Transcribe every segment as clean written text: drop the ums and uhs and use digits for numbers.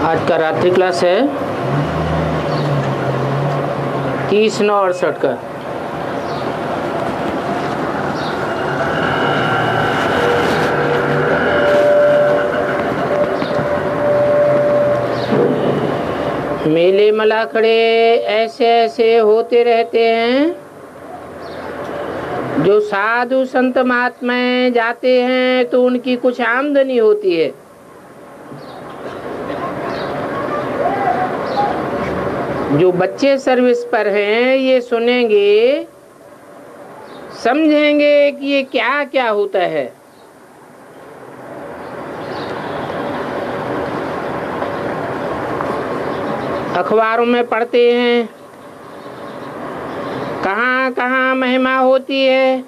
आज का रात्रि क्लास है 30/9/68 का। मेले मलाखड़े ऐसे ऐसे होते रहते हैं। जो साधु संत महात्मा जाते हैं तो उनकी कुछ आमदनी होती है। जो बच्चे सर्विस पर हैं ये सुनेंगे, समझेंगे कि ये क्या क्या होता है। अखबारों में पढ़ते हैं कहाँ कहाँ महिमा होती है,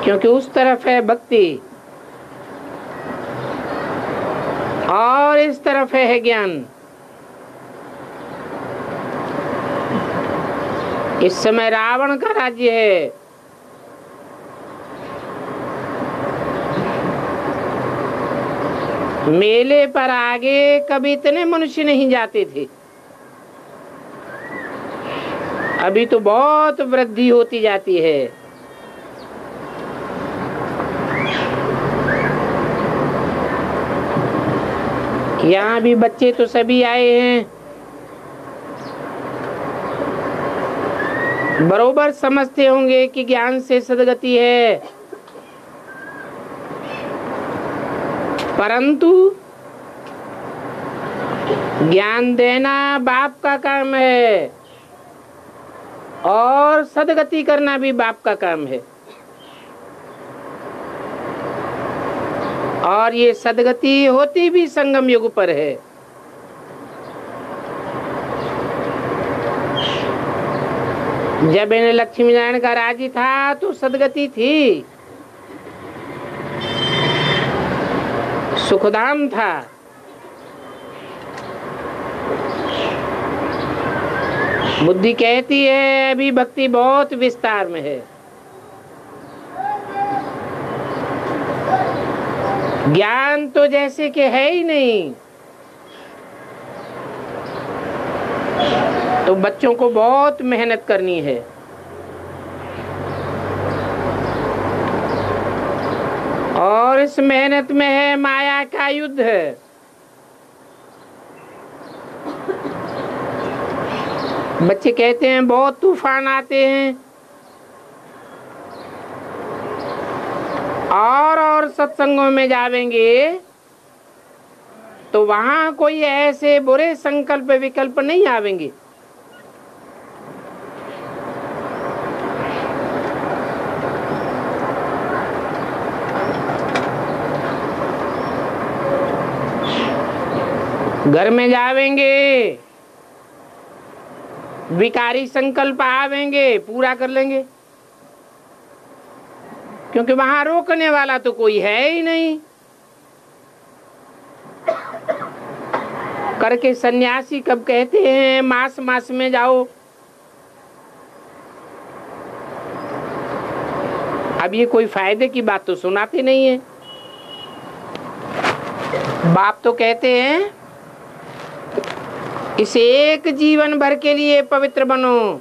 क्योंकि उस तरफ है भक्ति और इस तरफ है ज्ञान। इस समय रावण का राज्य है। मेले पर आगे कभी इतने मनुष्य नहीं जाते थे। अभी तो बहुत वृद्धि होती जाती है। यहाँ भी बच्चे तो सभी आए हैं, बरोबर समझते होंगे कि ज्ञान से सद्गति है, परंतु ज्ञान देना बाप का काम है और सद्गति करना भी बाप का काम है। और ये सद्गति होती भी संगम युग पर है। जब इन्हें लक्ष्मी नारायण का राज्य था तो सद्गति थी, सुखधाम था। बुद्धि कहती है अभी भक्ति बहुत विस्तार में है। ज्ञान तो जैसे कि है ही नहीं। तो बच्चों को बहुत मेहनत करनी है। और इस मेहनत में है माया का युद्ध। बच्चे कहते हैं बहुत तूफान आते हैं और सत्संगों में जावेंगे तो वहां कोई ऐसे बुरे संकल्प विकल्प नहीं आवेंगे। घर में जावेंगे विकारी संकल्प आवेंगे, पूरा कर लेंगे, क्योंकि वहां रोकने वाला तो कोई है ही नहीं। करके सन्यासी कब कहते हैं मास मास में जाओ। अब ये कोई फायदे की बात तो सुनाते नहीं है। बाप तो कहते हैं इस एक जीवन भर के लिए पवित्र बनो।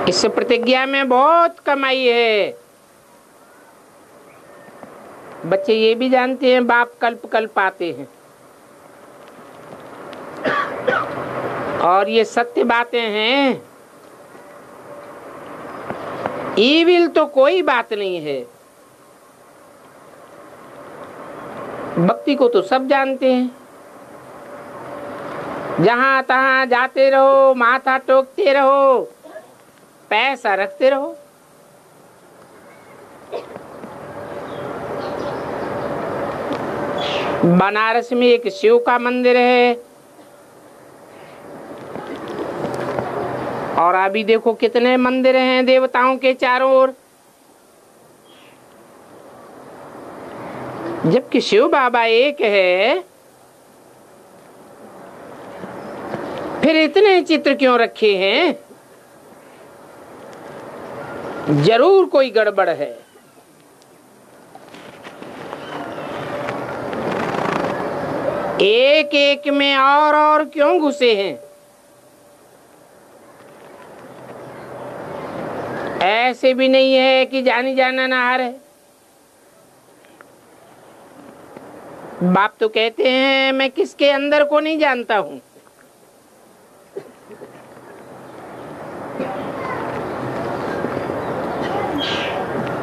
इस प्रतिज्ञा में बहुत कमाई है। बच्चे ये भी जानते हैं बाप कल्प कल्प आते हैं और ये सत्य बातें हैं। ईविल तो कोई बात नहीं है। भक्ति को तो सब जानते हैं। जहां तहां जाते रहो, माथा टोकते रहो, पैसा रखते रहो। बनारस में एक शिव का मंदिर है और अभी देखो कितने मंदिर हैं देवताओं के चारों ओर। जबकि शिव बाबा एक है, फिर इतने चित्र क्यों रखे हैं? जरूर कोई गड़बड़ है। एक एक में और क्यों घुसे हैं? ऐसे भी नहीं है कि जानी जाना नहार है। बाप तो कहते हैं मैं किसके अंदर को नहीं जानता हूं।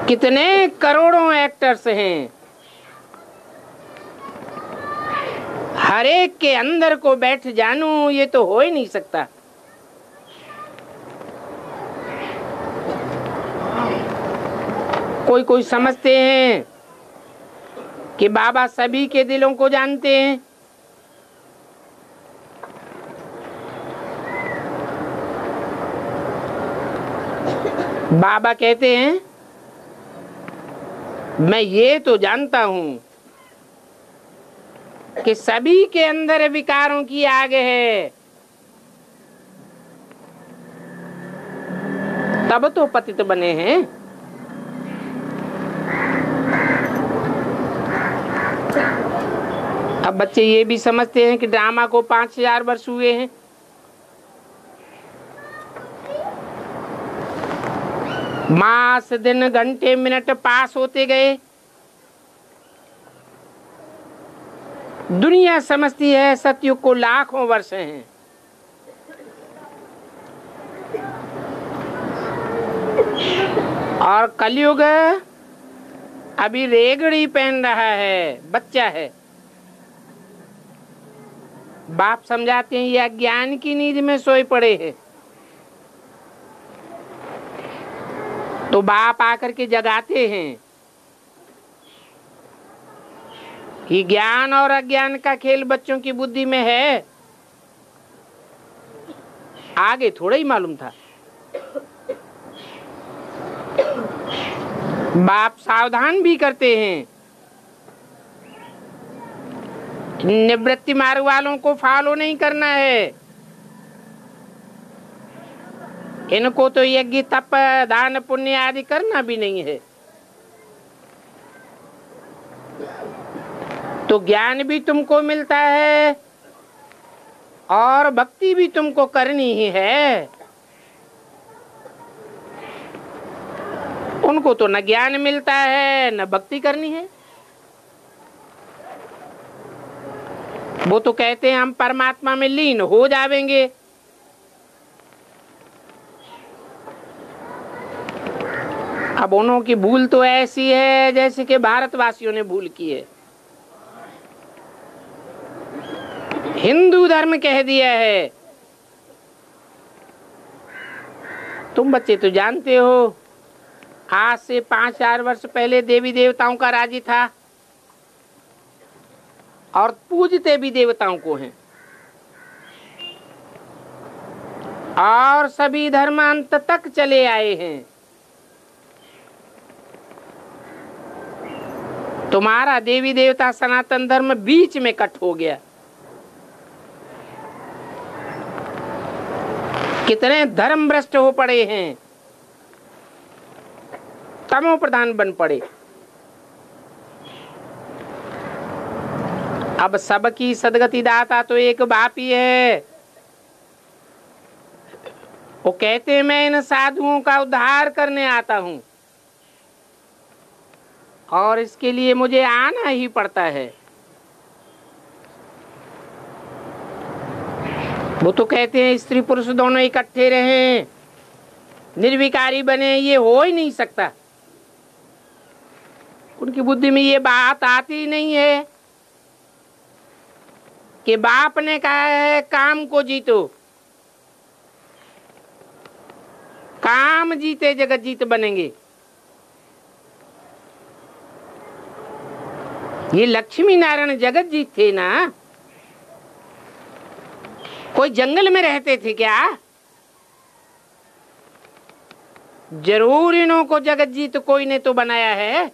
कितने करोड़ों एक्टर्स हैं, हर एक के अंदर को बैठ जानूं ये तो हो ही नहीं सकता। कोई कोई समझते हैं कि बाबा सभी के दिलों को जानते हैं। बाबा कहते हैं मैं ये तो जानता हूं कि सभी के अंदर विकारों की आग है, तब तो पतित बने हैं। अब बच्चे ये भी समझते हैं कि ड्रामा को 5000 वर्ष हुए हैं। मास दिन घंटे मिनट पास होते गए। दुनिया समझती है सतयुग को लाखों वर्ष हैं। और कलयुग अभी रेगड़ी पहन रहा है, बच्चा है। बाप समझाते हैं ये अज्ञान की नींद में सोए पड़े हैं। तो बाप आकर के जगाते हैं कि ज्ञान और अज्ञान का खेल बच्चों की बुद्धि में है, आगे थोड़ा ही मालूम था। बाप सावधान भी करते हैं, निवृत्ति मार्ग वालों को फॉलो नहीं करना है। इनको तो यज्ञ तप दान पुण्य आदि करना भी नहीं है। तो ज्ञान भी तुमको मिलता है और भक्ति भी तुमको करनी ही है। उनको तो न ज्ञान मिलता है न भक्ति करनी है। वो तो कहते हैं हम परमात्मा में लीन हो जाएंगे। अब उन्हों की भूल तो ऐसी है जैसे कि भारतवासियों ने भूल की है। हिंदू धर्म कह दिया है। तुम बच्चे तो जानते हो आज से 5000 वर्ष पहले देवी देवताओं का राज्य था और पूजते भी देवताओं को हैं। और सभी धर्म अंत तक चले आए हैं। तुम्हारा देवी देवता सनातन धर्म बीच में कट हो गया। कितने धर्म भ्रष्ट हो पड़े हैं, तमो प्रधान बन पड़े। अब सबकी सदगति दाता तो एक बाप ही है। वो कहते हैं मैं इन साधुओं का उद्धार करने आता हूं और इसके लिए मुझे आना ही पड़ता है। वो तो कहते हैं स्त्री पुरुष दोनों इकट्ठे रहें, निर्विकारी बने, ये हो ही नहीं सकता। उनकी बुद्धि में ये बात आती नहीं है कि बाप ने कहा है काम को जीतो, काम जीते जगत जीत बनेंगे। ये लक्ष्मी नारायण जगत जीत थे ना, कोई जंगल में रहते थे क्या? जरूर इन्हों को जगत जीत कोई ने तो बनाया है।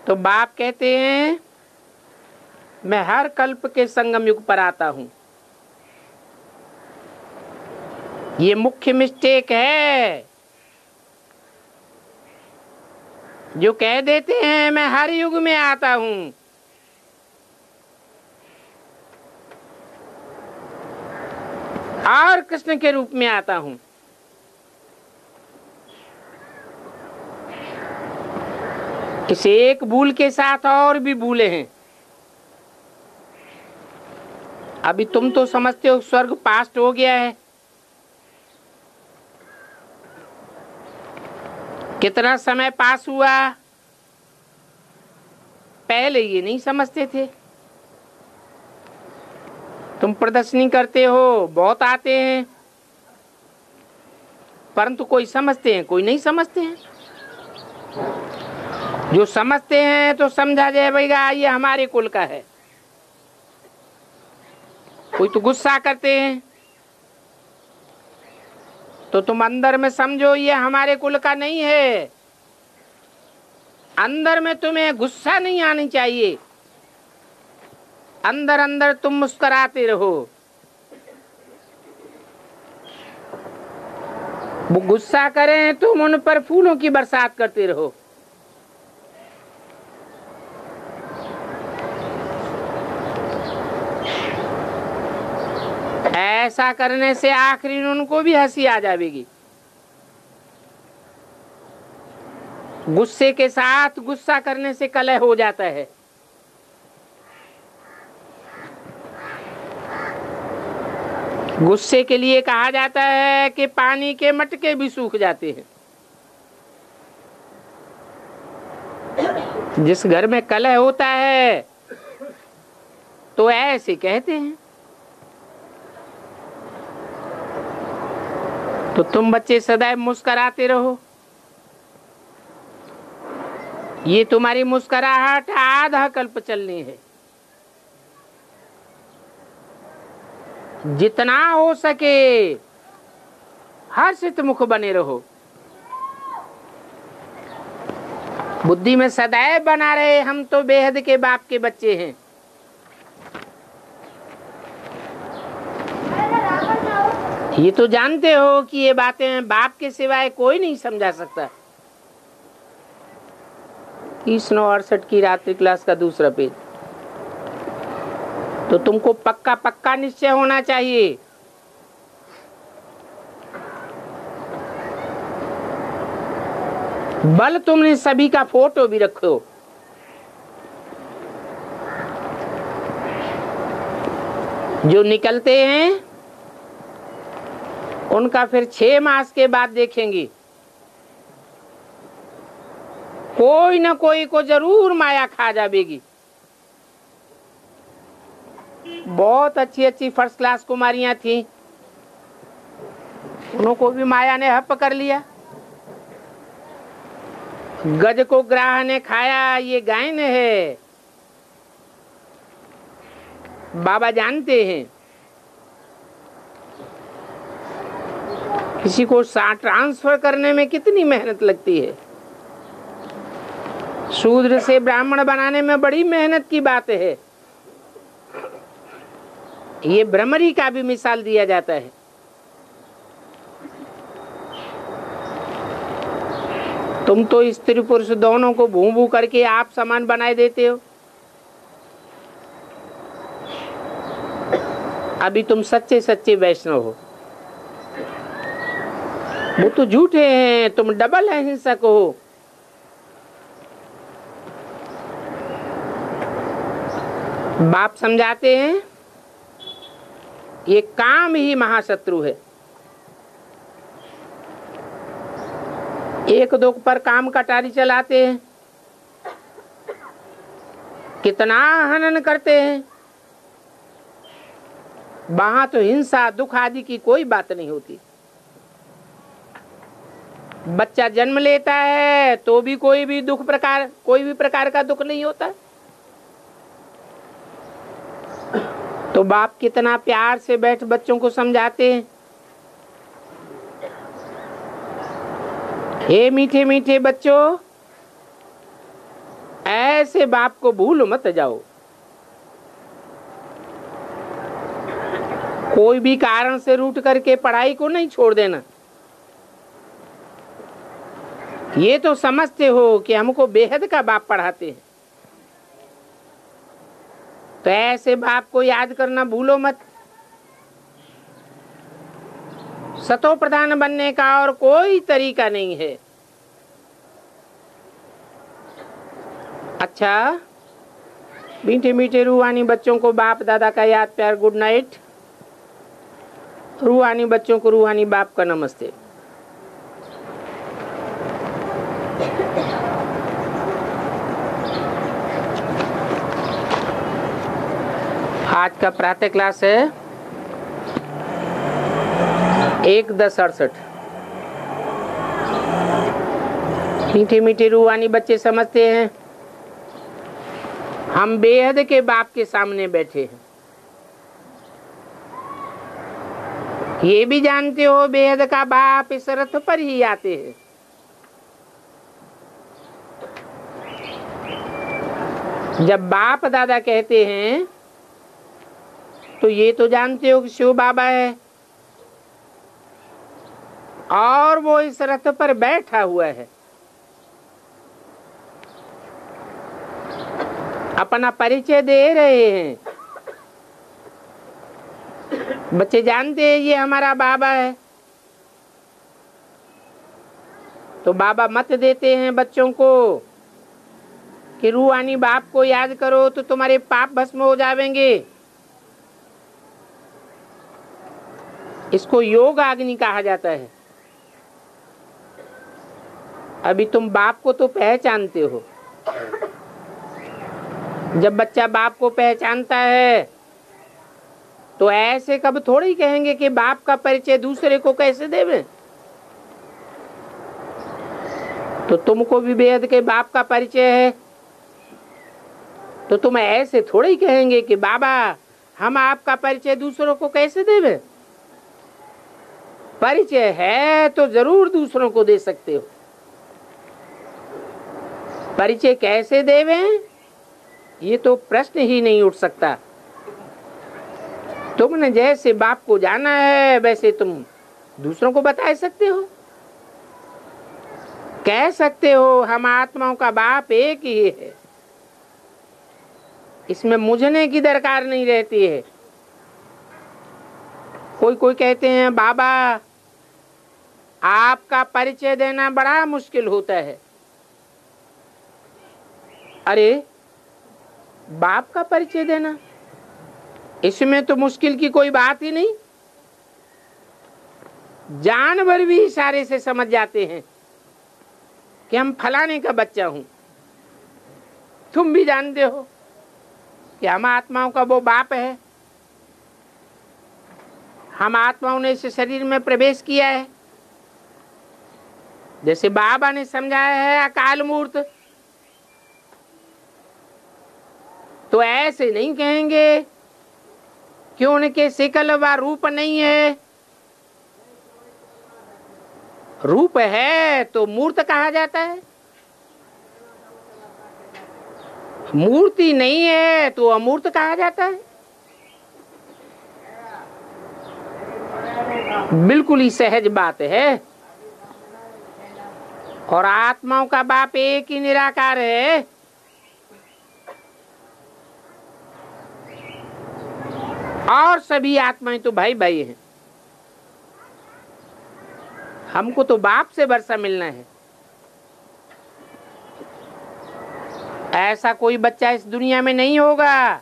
तो बाप कहते हैं मैं हर कल्प के संगम युग पर आता हूं। ये मुख्य मिस्टेक है जो कह देते हैं मैं हर युग में आता हूं। और कृष्ण के रूप में आता हूं। इस एक भूल के साथ और भी भूले हैं। अभी तुम तो समझते हो स्वर्ग पास्ट हो गया है। कितना समय पास हुआ, पहले ये नहीं समझते थे। तुम प्रदर्शनी करते हो, बहुत आते हैं, परंतु कोई समझते हैं, कोई नहीं समझते हैं। जो समझते हैं तो समझा जाए भैया ये हमारे कुल का है। कोई तो गुस्सा करते हैं तो तुम अंदर में समझो ये हमारे कुल का नहीं है। अंदर में तुम्हें गुस्सा नहीं आनी चाहिए, अंदर अंदर तुम मुस्कुराते रहो। वो गुस्सा करें तुम उन पर फूलों की बरसात करते रहो। ऐसा करने से आखिरी में उनको भी हंसी आ जाएगी। गुस्से के साथ गुस्सा करने से कलह हो जाता है। गुस्से के लिए कहा जाता है कि पानी के मटके भी सूख जाते हैं। जिस घर में कलह होता है तो ऐसे कहते हैं। तो तुम बच्चे सदैव मुस्कुराते रहो। ये तुम्हारी मुस्कुराहट आधा कल्प चलनी है। जितना हो सके हर्षित मुख बने रहो। बुद्धि में सदैव बना रहे हम तो बेहद के बाप के बच्चे हैं। ये तो जानते हो कि ये बातें बाप के सिवाय कोई नहीं समझा सकता। 30/9/68 की रात्रि क्लास का दूसरा पेज। तो तुमको पक्का पक्का निश्चय होना चाहिए। बल तुमने सभी का फोटो भी रखो। जो निकलते हैं उनका फिर 6 मास के बाद देखेंगे। कोई न कोई को जरूर माया खा जाएगी। बहुत अच्छी अच्छी फर्स्ट क्लास कुमारियां थी, उनको भी माया ने हप कर लिया। गज को ग्राह ने खाया, ये गायन है। बाबा जानते हैं किसी को ट्रांसफर करने में कितनी मेहनत लगती है। शूद्र से ब्राह्मण बनाने में बड़ी मेहनत की बात है। ये भ्रमरी का भी मिसाल दिया जाता है। तुम तो स्त्री पुरुष दोनों को भू भू करके आप समान बनाए देते हो। अभी तुम सच्चे सच्चे वैष्णव हो। वो तो झूठे हैं, तुम डबल अहिंसक हो। बाप समझाते हैं ये काम ही महाशत्रु है। एक दो पर काम कटारी चलाते हैं, कितना हनन करते हैं। वहां तो हिंसा दुख आदि की कोई बात नहीं होती। बच्चा जन्म लेता है तो भी कोई भी प्रकार का दुख नहीं होता। तो बाप कितना प्यार से बैठ बच्चों को समझाते हैं। हे मीठे मीठे बच्चों, ऐसे बाप को भूल मत जाओ। कोई भी कारण से रूठ करके पढ़ाई को नहीं छोड़ देना। ये तो समझते हो कि हमको बेहद का बाप पढ़ाते हैं, तो ऐसे बाप को याद करना भूलो मत। सतो प्रधान बनने का और कोई तरीका नहीं है। अच्छा, मीठे मीठे रूहानी बच्चों को बाप दादा का याद प्यार गुड नाइट। रूहानी बच्चों को रूहानी बाप का नमस्ते। आज का प्रातः क्लास है 1-10-68। मीठे मीठे रूहानी बच्चे समझते हैं हम बेहद के बाप के सामने बैठे हैं। ये भी जानते हो बेहद का बाप इस रथ पर ही आते हैं। जब बाप दादा कहते हैं तो ये तो जानते हो कि शिव बाबा है और वो इस रथ पर बैठा हुआ है। अपना परिचय दे रहे हैं। बच्चे जानते हैं ये हमारा बाबा है, तो बाबा मत देते हैं बच्चों को कि रूहानी बाप को याद करो तो तुम्हारे पाप भस्म हो जाएंगे। इसको योग अग्नि कहा जाता है। अभी तुम बाप को तो पहचानते हो। जब बच्चा बाप को पहचानता है तो ऐसे कब थोड़ी कहेंगे कि बाप का परिचय दूसरे को कैसे देवे। तो तुमको भी बेहद के बाप का परिचय है तो तुम ऐसे थोड़ी कहेंगे कि बाबा हम आपका परिचय दूसरों को कैसे देवे। परिचय है तो जरूर दूसरों को दे सकते हो। परिचय कैसे देवे ये तो प्रश्न ही नहीं उठ सकता। तुमने जैसे बाप को जाना है वैसे तुम दूसरों को बता सकते हो। कह सकते हो हम आत्माओं का बाप एक ही है। इसमें मुझने की दरकार नहीं रहती है। कोई कोई कहते हैं बाबा आपका परिचय देना बड़ा मुश्किल होता है। अरे बाप का परिचय देना इसमें तो मुश्किल की कोई बात ही नहीं। जानवर भी इशारे से समझ जाते हैं कि हम फलाने का बच्चा हूं। तुम भी जानते हो कि हम आत्माओं का वो बाप है। हम आत्माओं ने इस शरीर में प्रवेश किया है। जैसे बाबा ने समझाया है अकाल मूर्त, तो ऐसे नहीं कहेंगे कि उनके शिकल व रूप नहीं है। रूप है तो मूर्त कहा जाता है, मूर्ति नहीं है तो अमूर्त कहा जाता है। बिल्कुल ही सहज बात है। और आत्माओं का बाप एक ही निराकार है। और सभी आत्माएं तो भाई भाई हैं। हमको तो बाप से वर्षा मिलना है। ऐसा कोई बच्चा इस दुनिया में नहीं होगा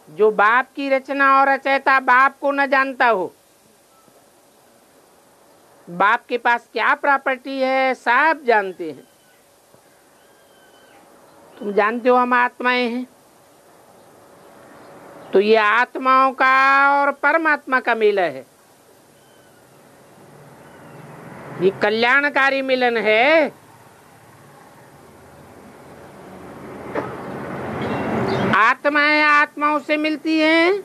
जो बाप की रचना और रचयिता बाप को न जानता हो। बाप के पास क्या प्रॉपर्टी है सब जानते हैं। तुम जानते हो हम आत्माएं हैं, तो ये आत्माओं का और परमात्मा का मेला है। ये कल्याणकारी मिलन है। आत्माएं आत्माओं से मिलती हैं,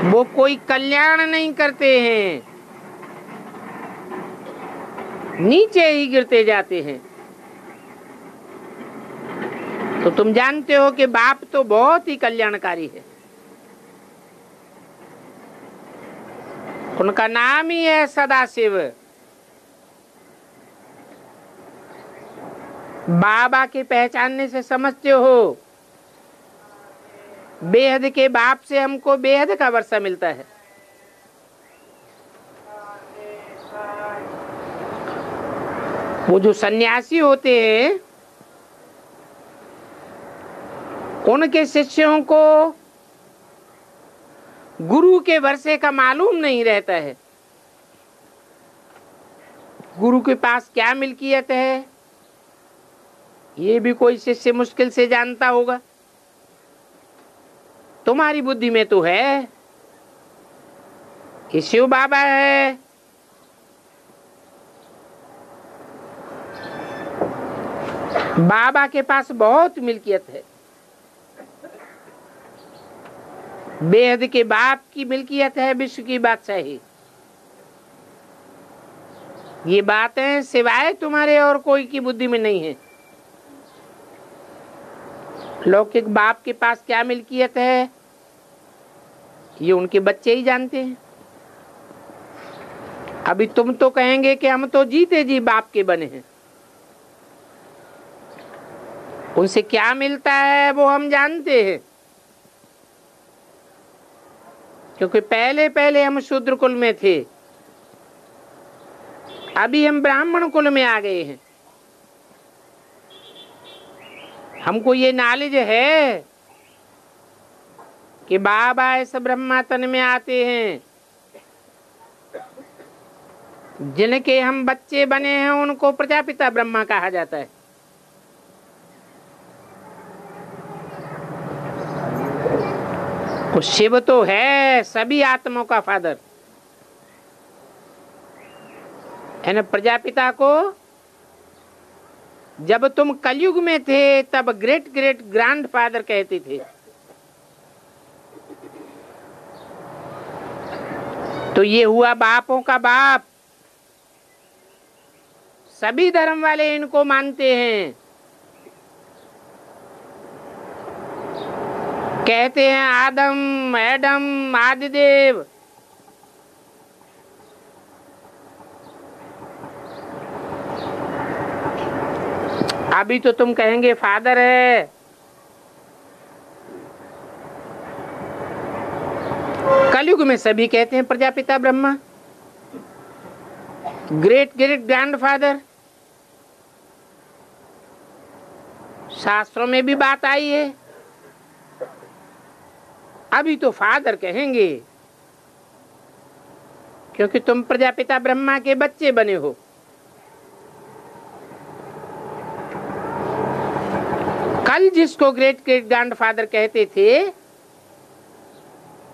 वो कोई कल्याण नहीं करते हैं, नीचे ही गिरते जाते हैं। तो तुम जानते हो कि बाप तो बहुत ही कल्याणकारी है। उनका नाम ही है सदाशिव। बाबा के पहचानने से समझते हो बेहद के बाप से हमको बेहद का वर्षा मिलता है। वो जो सन्यासी होते हैं उनके शिष्यों को गुरु के वर्षे का मालूम नहीं रहता है। गुरु के पास क्या मिल्कियत है ये भी कोई शिष्य मुश्किल से जानता होगा। तुम्हारी बुद्धि में तो है कि शिव बाबा है, बाबा के पास बहुत मिल्कियत है, बेहद के बाप की मिल्कियत है, विश्व की बादशाही। ये बातें सिवाय तुम्हारे और कोई की बुद्धि में नहीं है। लौकिक बाप के पास क्या मिल्कियत है ये उनके बच्चे ही जानते हैं। अभी तुम तो कहेंगे कि हम तो जीते जी बाप के बने हैं, उनसे क्या मिलता है वो हम जानते हैं, क्योंकि पहले पहले हम शूद्र कुल में थे, अभी हम ब्राह्मण कुल में आ गए हैं। हमको ये नॉलेज है कि बाबा इस ब्रह्मा तन में आते हैं, जिनके हम बच्चे बने हैं उनको प्रजापिता ब्रह्मा कहा जाता है। वो शिव तो है सभी आत्माओं का फादर। है प्रजापिता को जब तुम कलयुग में थे तब ग्रेट ग्रेट ग्रैंड फादर कहते थे। तो ये हुआ बापों का बाप। सभी धर्म वाले इनको मानते हैं, कहते हैं आदम एडम आदिदेव। अभी तो तुम कहेंगे फादर है, कलयुग में सभी कहते हैं Prajapita Brahma, great great grandfather. शास्त्रों में भी बात आई है। अभी तो फादर कहेंगे क्योंकि तुम प्रजापिता ब्रह्मा के बच्चे बने हो। कल जिसको ग्रेट ग्रेट ग्रैंडफादर कहते थे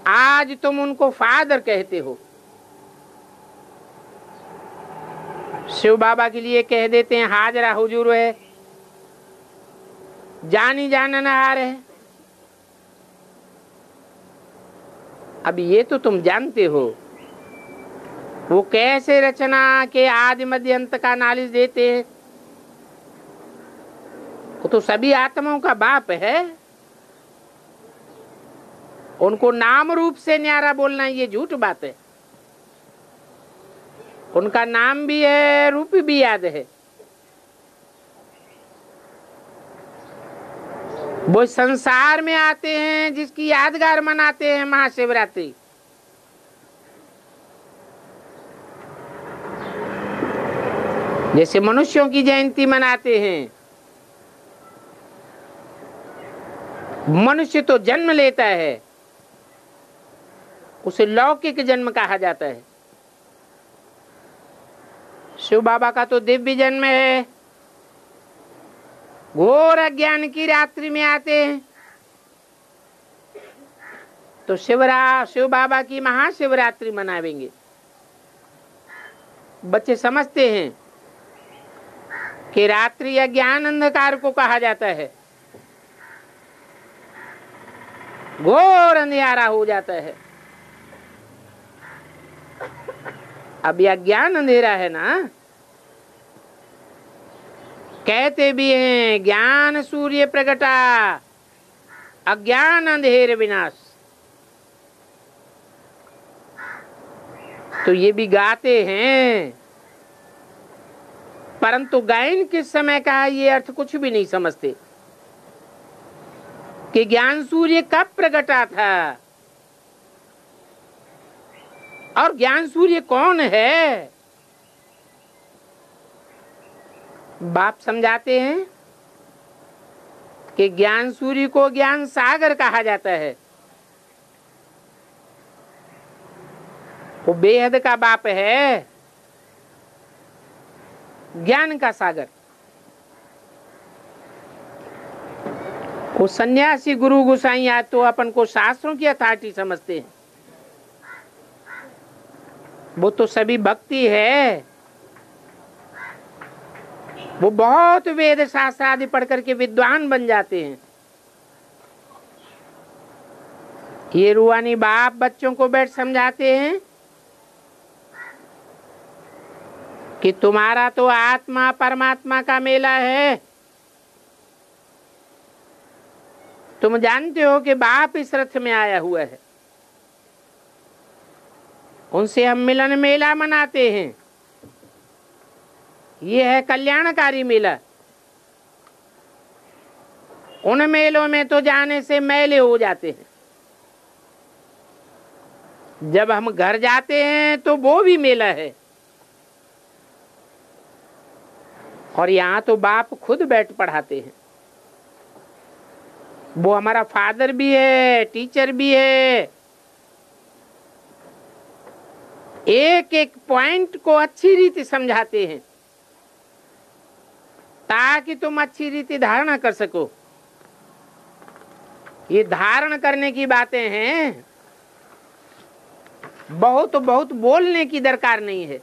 आज तुम उनको फादर कहते हो। शिव बाबा के लिए कह देते हैं हाजरा हुजूर है, जानी जाननहार है। अब ये तो तुम जानते हो वो कैसे रचना के आदि मध्य अंत का नॉलेज देते हैं। वो तो सभी आत्माओं का बाप है। उनको नाम रूप से न्यारा बोलना ये झूठ बात है। उनका नाम भी है, रूप भी याद है। वो संसार में आते हैं जिसकी यादगार मनाते हैं महाशिवरात्रि। जैसे मनुष्यों की जयंती मनाते हैं। मनुष्य तो जन्म लेता है, उसे लौकिक जन्म कहा जाता है। शिव बाबा का तो दिव्य जन्म है। घोर अज्ञान की रात्रि में आते हैं तो शिव बाबा की महाशिवरात्रि मनावेंगे। बच्चे समझते हैं कि रात्रि अज्ञान अंधकार को कहा जाता है, घोर अंधियारा हो जाता है। अब यह ज्ञान अंधेरा है ना। कहते भी हैं ज्ञान सूर्य प्रगटा अज्ञान अंधेर विनाश। तो ये भी गाते हैं, परंतु गायन किस समय का है ये अर्थ कुछ भी नहीं समझते। कि ज्ञान सूर्य कब प्रकटा था और ज्ञान सूर्य कौन है। बाप समझाते हैं कि ज्ञान सूर्य को ज्ञान सागर कहा जाता है। वो बेहद का बाप है, ज्ञान का सागर। वो सन्यासी गुरु गोसाई आज तो अपन को शास्त्रों की अथॉरिटी समझते हैं। वो तो सभी भक्ति है, वो बहुत वेद शास्त्र आदि पढ़ करके विद्वान बन जाते हैं। ये रूहानी बाप बच्चों को बैठ समझाते हैं कि तुम्हारा तो आत्मा परमात्मा का मेला है। तुम जानते हो कि बाप इस रथ में आया हुआ है, उनसे हम मिलन मेला मनाते हैं। ये है कल्याणकारी मेला। उन मेलों में तो जाने से मैले हो जाते हैं, जब हम घर जाते हैं तो वो भी मेला है। और यहाँ तो बाप खुद बैठ पढ़ाते हैं। वो हमारा फादर भी है, टीचर भी है। एक एक पॉइंट को अच्छी रीति समझाते हैं ताकि तुम अच्छी रीति धारणा कर सको। ये धारण करने की बातें हैं, बहुत बहुत बोलने की दरकार नहीं है।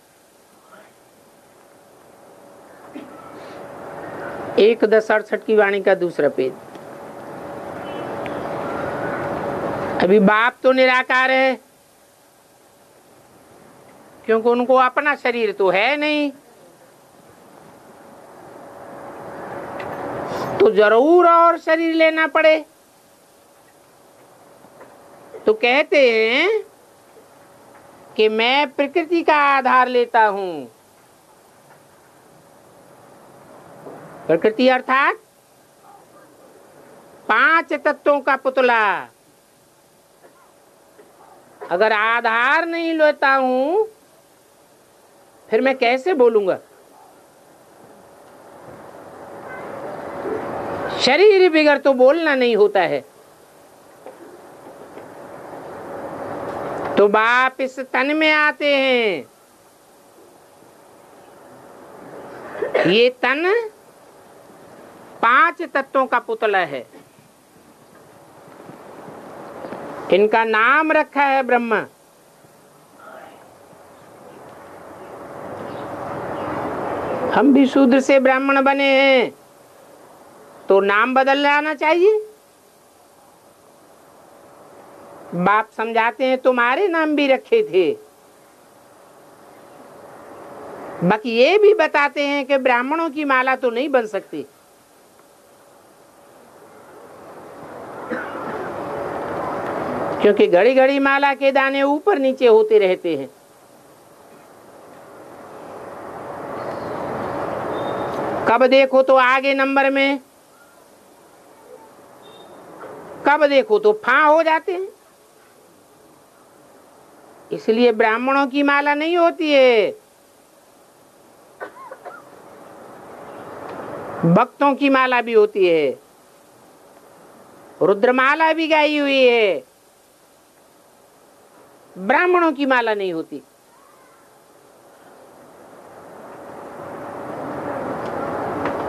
1:10:68 की वाणी का दूसरा पेज। अभी बाप तो निराकार है, क्योंकि उनको अपना शरीर तो है नहीं, तो जरूर और शरीर लेना पड़े। तो कहते हैं कि मैं प्रकृति का आधार लेता हूं। प्रकृति अर्थात 5 तत्वों का पुतला। अगर आधार नहीं लेता हूं फिर मैं कैसे बोलूंगा। शरीर बिगड़ तो बोलना नहीं होता है। तो बाप इस तन में आते हैं। ये तन 5 तत्वों का पुतला है। इनका नाम रखा है ब्रह्मा। हम भी शूद्र से ब्राह्मण बने हैं तो नाम बदल जाना चाहिए। बाप समझाते हैं तुम्हारे नाम भी रखे थे। बाकी ये भी बताते हैं कि ब्राह्मणों की माला तो नहीं बन सकती, क्योंकि घड़ी घड़ी माला के दाने ऊपर नीचे होते रहते हैं। कब देखो तो आगे नंबर में, कब देखो तो फां हो जाते हैं। इसलिए ब्राह्मणों की माला नहीं होती है, भक्तों की माला भी होती है। रुद्रमाला भी गाई हुई है, ब्राह्मणों की माला नहीं होती।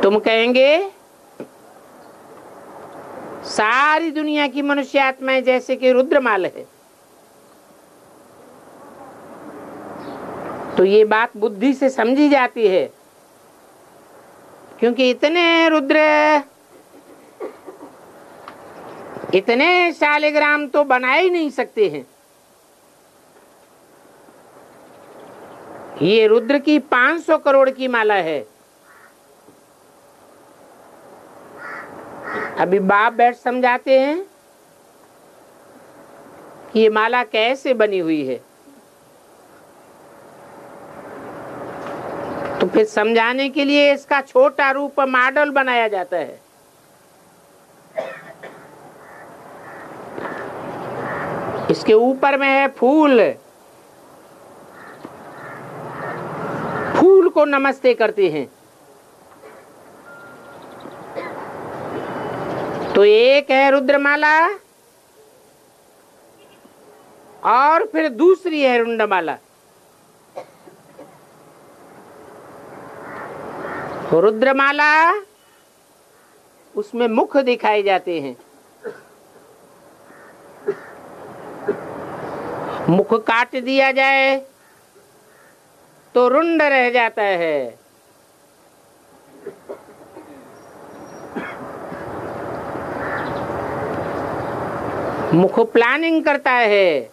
तुम कहेंगे सारी दुनिया की मनुष्य आत्माएं जैसे कि रुद्रमाला है, तो ये बात बुद्धि से समझी जाती है, क्योंकि इतने रुद्र, इतने शालिग्राम तो बना ही नहीं सकते हैं। ये रुद्र की 500 करोड़ की माला है। अभी बाप बैठ समझाते हैं कि ये माला कैसे बनी हुई है। तो फिर समझाने के लिए इसका छोटा रूप मॉडल बनाया जाता है। इसके ऊपर में है फूल, फूल को नमस्ते करते हैं। तो एक है रुद्रमाला और फिर दूसरी है रुंडमाला। रुद्रमाला उसमें मुख दिखाए जाते हैं, मुख काट दिया जाए तो रुंड रह जाता है। मुख प्लानिंग करता है,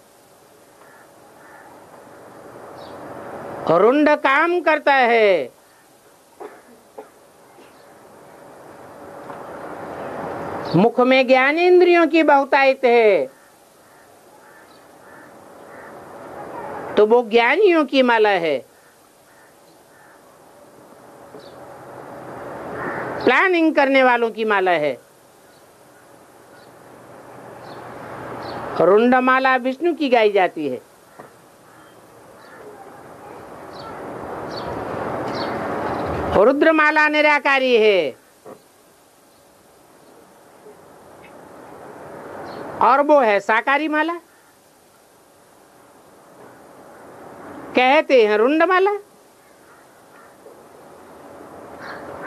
रुंड काम करता है। मुख में ज्ञानेंद्रियों की बहुतायत है तो वो ज्ञानियों की माला है, प्लानिंग करने वालों की माला है। रुंडमाला विष्णु की गाई जाती है। रुद्रमाला निराकारी है और वो है साकारी माला। कहते हैं रुंडमाला,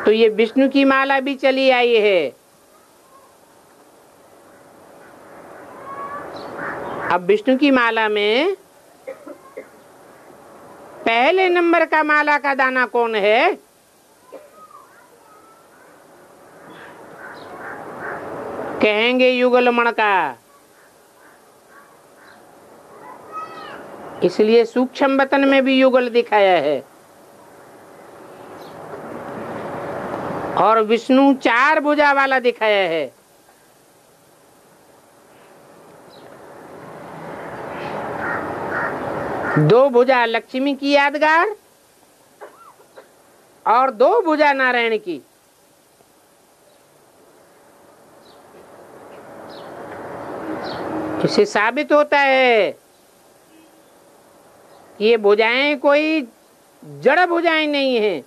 तो ये विष्णु की माला भी चली आई है। अब विष्णु की माला में पहले नंबर का माला का दाना कौन है? कहेंगे युगलमण का। इसलिए सूक्ष्म वतन में भी युगल दिखाया है। और विष्णु 4 भुजा वाला दिखाया है। दो भुजा लक्ष्मी की यादगार और 2 भुजा नारायण की। इससे साबित होता है कि ये भुजाएं कोई जड़ भुजाएं नहीं है,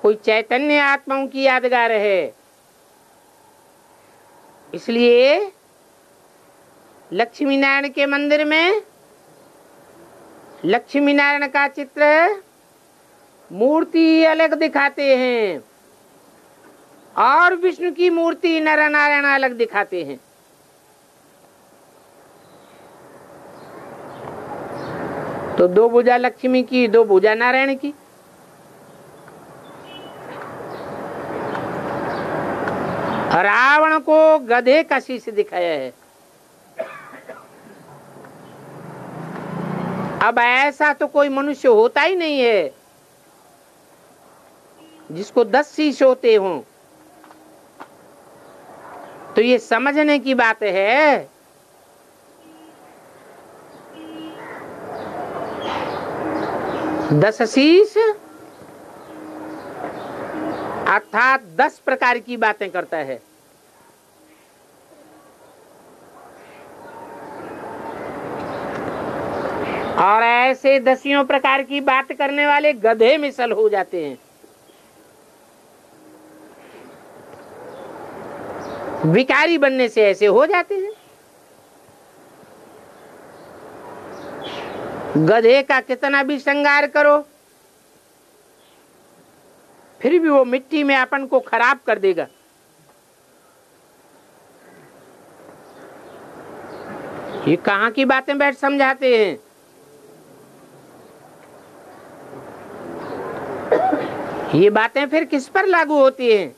कोई चैतन्य आत्माओं की यादगार है। इसलिए लक्ष्मी नारायण के मंदिर में लक्ष्मी नारायण का चित्र मूर्ति अलग दिखाते हैं और विष्णु की मूर्ति नर नारायण अलग दिखाते हैं। तो 2 भुजा लक्ष्मी की, 2 भुजा नारायण की। रावण को गधे का शीश दिखाया है। अब ऐसा तो कोई मनुष्य होता ही नहीं है जिसको 10 शीश होते हों। तो ये समझने की बात है 10 शीश अर्थात 10 प्रकार की बातें करता है। और ऐसे 10 प्रकार की बात करने वाले गधे मिसल हो जाते हैं। भिखारी बनने से ऐसे हो जाते हैं। गधे का कितना भी श्रृंगार करो फिर भी वो मिट्टी में अपन को खराब कर देगा। ये कहाँ की बातें बैठ समझाते हैं। ये बातें फिर किस पर लागू होती हैं?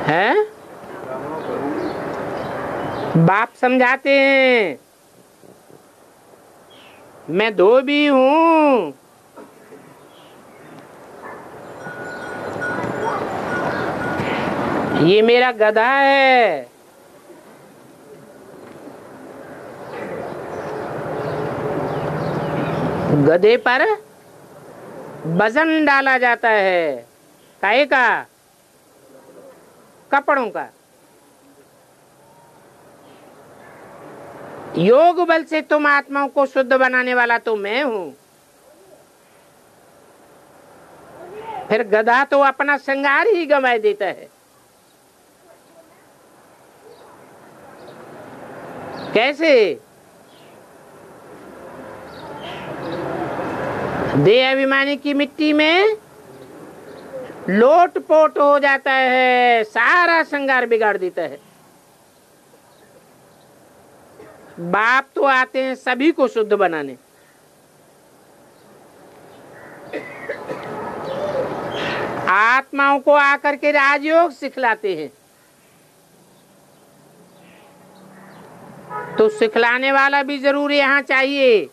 हैं? बाप समझाते हैं मैं धोबी हूं, ये मेरा गधा है। गधे पर वजन डाला जाता है। काहे का? कपड़ों का। योग बल से तुम आत्माओं को शुद्ध बनाने वाला तो मैं हूं। फिर गधा तो अपना श्रृंगार ही गंवा देता है। कैसे? देह अभिमानी की मिट्टी में लोटपोट हो जाता है, सारा श्रृंगार बिगाड़ देता है। बाप तो आते हैं सभी को शुद्ध बनाने। आत्माओं को आकर के राजयोग सिखलाते हैं। तो सिखलाने वाला भी जरूर यहाँ चाहिए।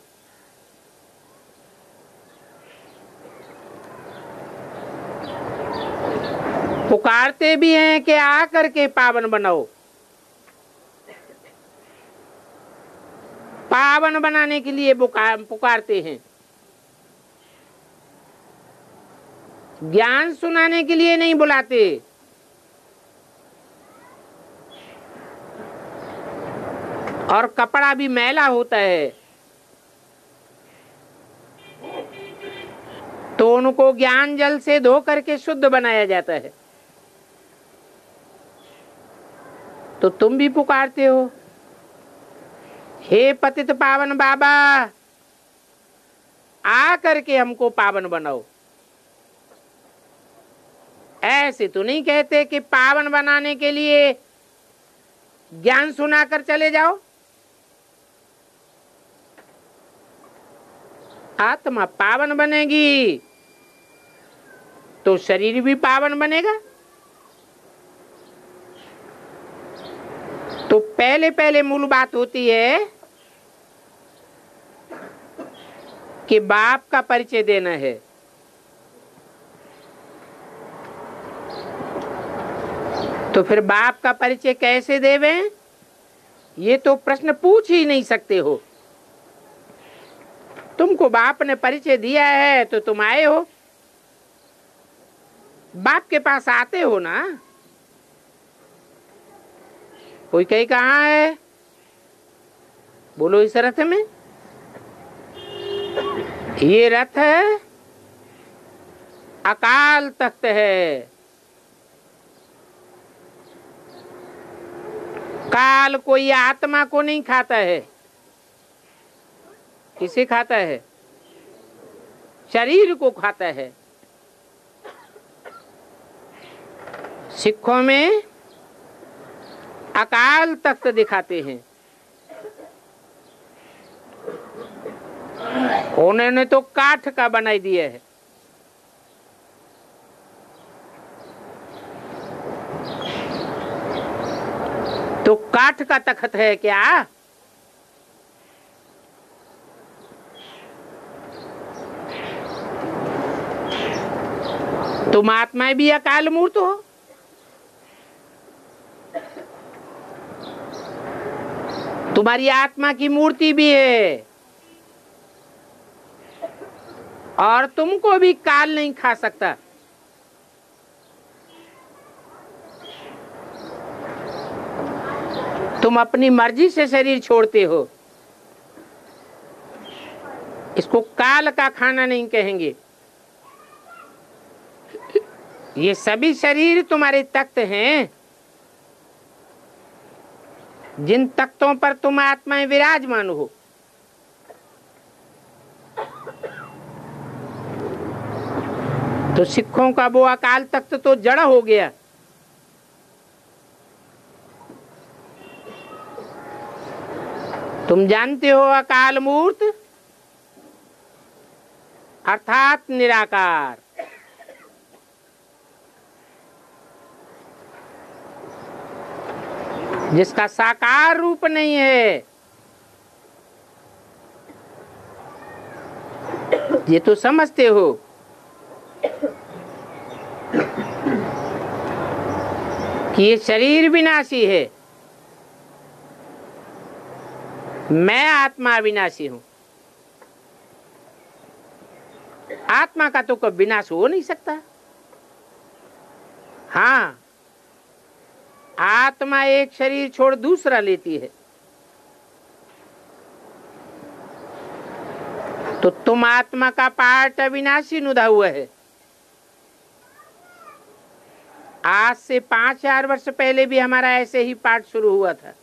पुकारते भी हैं कि आकर के पावन बनाओ। पावन बनाने के लिए पुकारते हैं, ज्ञान सुनाने के लिए नहीं बुलाते। और कपड़ा भी मैला होता है तो उनको ज्ञान जल से धो करके शुद्ध बनाया जाता है। तो तुम भी पुकारते हो, हे पतित पावन बाबा, आ करके हमको पावन बनाओ। ऐसे तो नहीं कहते कि पावन बनाने के लिए ज्ञान सुनाकर चले जाओ। आत्मा पावन बनेगी तो शरीर भी पावन बनेगा। तो पहले पहले मूल बात होती है कि बाप का परिचय देना है। तो फिर बाप का परिचय कैसे देवें, ये तो प्रश्न पूछ ही नहीं सकते हो। तुमको बाप ने परिचय दिया है तो तुम आए हो, बाप के पास आते हो ना। कोई कहीं कहाँ है, बोलो इस रथ में। ये रथ है, अकाल तख्त है। काल कोई आत्मा को नहीं खाता है। किसे खाता है? शरीर को खाता है। सिखों में अकाल तख्त दिखाते हैं। उन्होंने तो काठ का बनाई दिया है। तो काठ का तख्त है क्या? तुम आत्माएं भी अकाल मूर्त हो। तुम्हारी आत्मा की मूर्ति भी है और तुमको भी काल नहीं खा सकता। तुम अपनी मर्जी से शरीर छोड़ते हो, इसको काल का खाना नहीं कहेंगे। ये सभी शरीर तुम्हारे तख्त हैं, जिन तख्तों पर तुम आत्माएं विराजमान हो। तो सिखों का वो अकाल तख्त तो जड़ हो गया। तुम जानते हो अकाल मूर्त अर्थात निराकार। जिसका साकार रूप नहीं है। ये तो समझते हो कि ये शरीर विनाशी है, मैं आत्मा विनाशी हूं। आत्मा का तो कभी विनाश हो नहीं सकता। हाँ, आत्मा एक शरीर छोड़ दूसरा लेती है, तो तुम आत्मा का पार्ट अविनाशी नुदा हुआ है। आज से 5000 वर्ष पहले भी हमारा ऐसे ही पाठ शुरू हुआ था।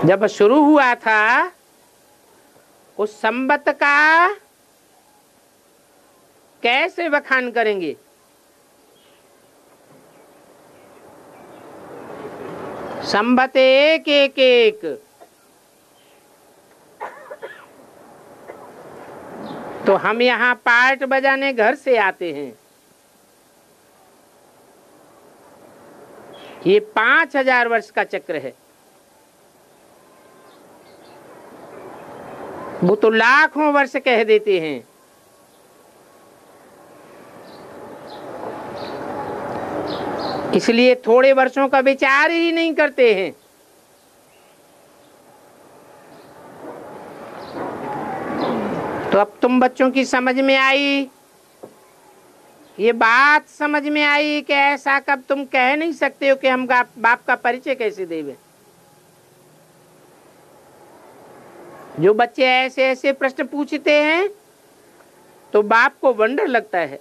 जब शुरू हुआ था उस संबत का कैसे बखान करेंगे? संबत एक एक एक, तो हम यहाँ पार्ट बजाने घर से आते हैं। ये 5000 वर्ष का चक्र है। वो तो लाखों वर्ष कह देते हैं। इसलिए थोड़े वर्षों का विचार ही नहीं करते हैं। तो अब तुम बच्चों की समझ में आई, ये बात समझ में आई कि ऐसा कब तुम कह नहीं सकते हो कि हम बाप का परिचय कैसे देवे। जो बच्चे ऐसे ऐसे प्रश्न पूछते हैं तो बाप को वंडर लगता है,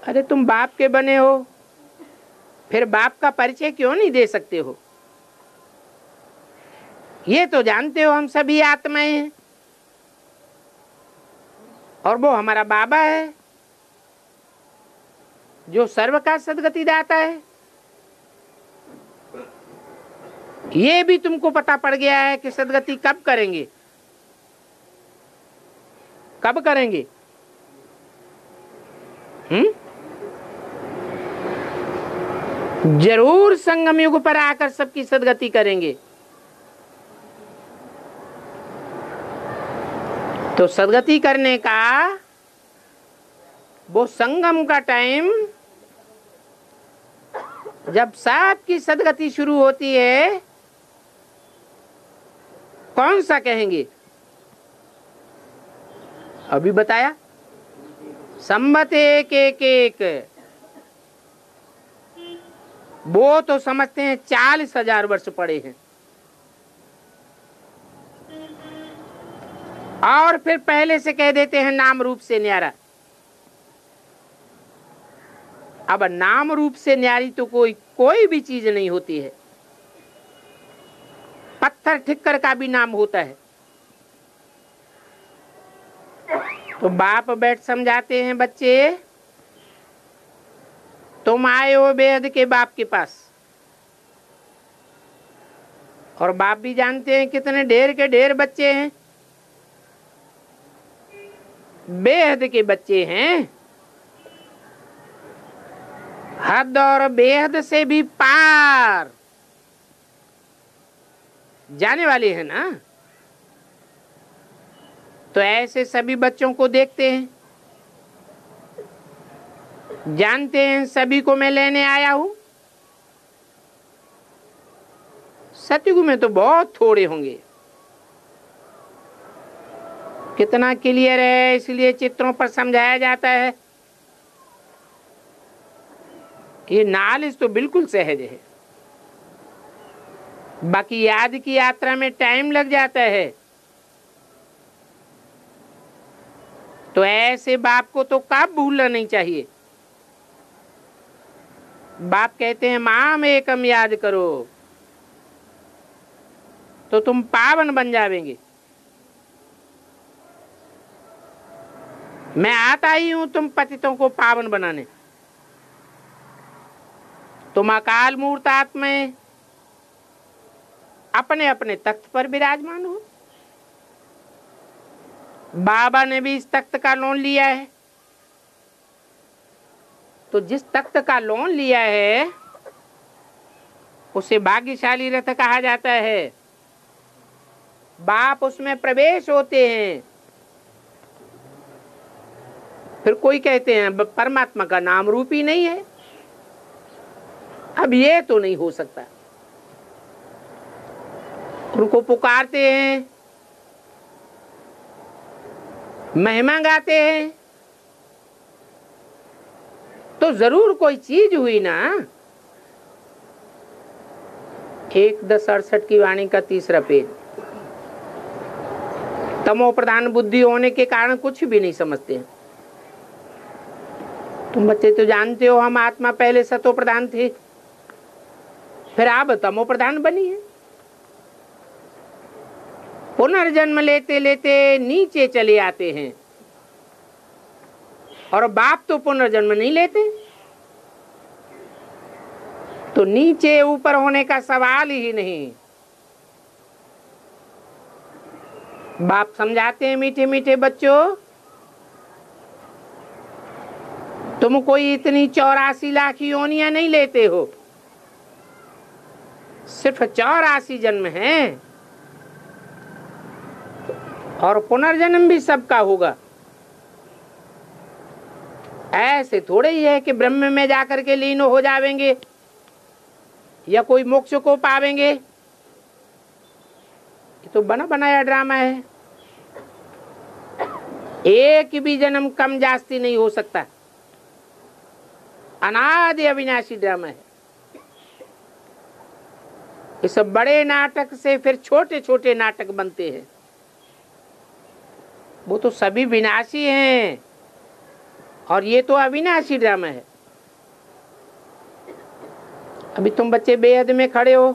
अरे तुम बाप के बने हो, फिर बाप का परिचय क्यों नहीं दे सकते हो? ये तो जानते हो हम सभी आत्माएं हैं और वो हमारा बाबा है जो सर्व का सद्गति दाता है। ये भी तुमको पता पड़ गया है कि सद्गति कब करेंगे, कब करेंगे? जरूर संगम युग पर आकर सबकी सद्गति करेंगे। तो सद्गति करने का वो संगम का टाइम, जब सबकी सद्गति शुरू होती है, कौन सा कहेंगे? अभी बताया, संबत एक एक एक। वो तो समझते हैं 40,000 वर्ष पड़े हैं, और फिर पहले से कह देते हैं नाम रूप से न्यारा। अब नाम रूप से न्यारी तो कोई भी चीज नहीं होती है। पत्थर ठिक्कर का भी नाम होता है। तो बाप बैठ समझाते हैं, बच्चे तुम आए हो बेहद के बाप के पास, और बाप भी जानते हैं कितने ढेर के ढेर बच्चे हैं। बेहद के बच्चे हैं, हद और बेहद से भी पार जाने वाले हैं ना। तो ऐसे सभी बच्चों को देखते हैं, जानते हैं सभी को मैं लेने आया हूं। सतयुग में तो बहुत थोड़े होंगे। कितना क्लियर है, इसलिए चित्रों पर समझाया जाता है। ये नॉलेज तो बिल्कुल सहज है, बाकी याद की यात्रा में टाइम लग जाता है। तो ऐसे बाप को तो कब भूलना नहीं चाहिए। बाप कहते हैं माम एकम याद करो तो तुम पावन बन जावेंगे। मैं आता ही हूं तुम पतितों को पावन बनाने। तुम अकाल मूर्त आत्माएं अपने अपने तख्त पर विराजमान हो। बाबा ने भी इस तख्त का लोन लिया है। तो जिस तख्त का लोन लिया है उसे भाग्यशाली रथ कहा जाता है। बाप उसमें प्रवेश होते हैं। फिर कोई कहते हैं परमात्मा का नाम रूप ही नहीं है। अब ये तो नहीं हो सकता। उनको पुकारते हैं, महिमा गाते हैं, तो जरूर कोई चीज हुई ना। 1:10:68 की वाणी का 3रा पेज। तमो प्रधान बुद्धि होने के कारण कुछ भी नहीं समझते हैं। तुम बच्चे तो जानते हो हम आत्मा पहले सतो प्रधान थे, फिर आप तमो प्रधान बनी है। पुनर्जन्म लेते लेते नीचे चले आते हैं, और बाप तो पुनर्जन्म नहीं लेते, तो नीचे ऊपर होने का सवाल ही नहीं। बाप समझाते हैं, मीठे मीठे बच्चों, तुम कोई इतनी 84 लाख योनियां नहीं लेते हो, सिर्फ 84 जन्म हैं, और पुनर्जन्म भी सबका होगा। ऐसे थोड़े ही है कि ब्रह्म में जाकर के लीन हो जावेंगे या कोई मोक्ष को पावेंगे। ये तो बना बनाया ड्रामा है। एक भी जन्म कम जास्ती नहीं हो सकता। अनादि अविनाशी ड्रामा है। इस बड़े नाटक से फिर छोटे छोटे नाटक बनते हैं, वो तो सभी विनाशी हैं, और ये तो अविनाशी ड्रामा है। अभी तुम बच्चे बेहद में खड़े हो,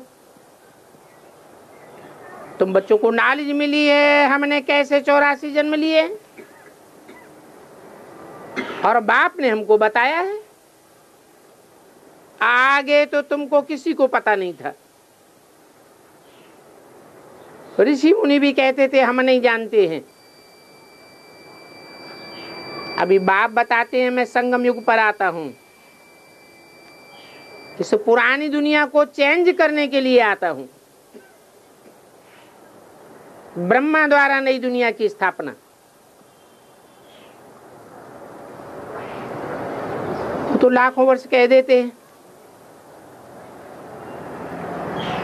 तुम बच्चों को नॉलेज मिली है हमने कैसे 84 जन्म लिए, और बाप ने हमको बताया है। आगे तो तुमको किसी को पता नहीं था। ऋषि मुनि भी कहते थे हम नहीं जानते हैं। अभी बाप बताते हैं मैं संगम युग पर आता हूं, इस पुरानी दुनिया को चेंज करने के लिए आता हूं। ब्रह्मा द्वारा नई दुनिया की स्थापना। तो लाखों वर्ष कह देते हैं,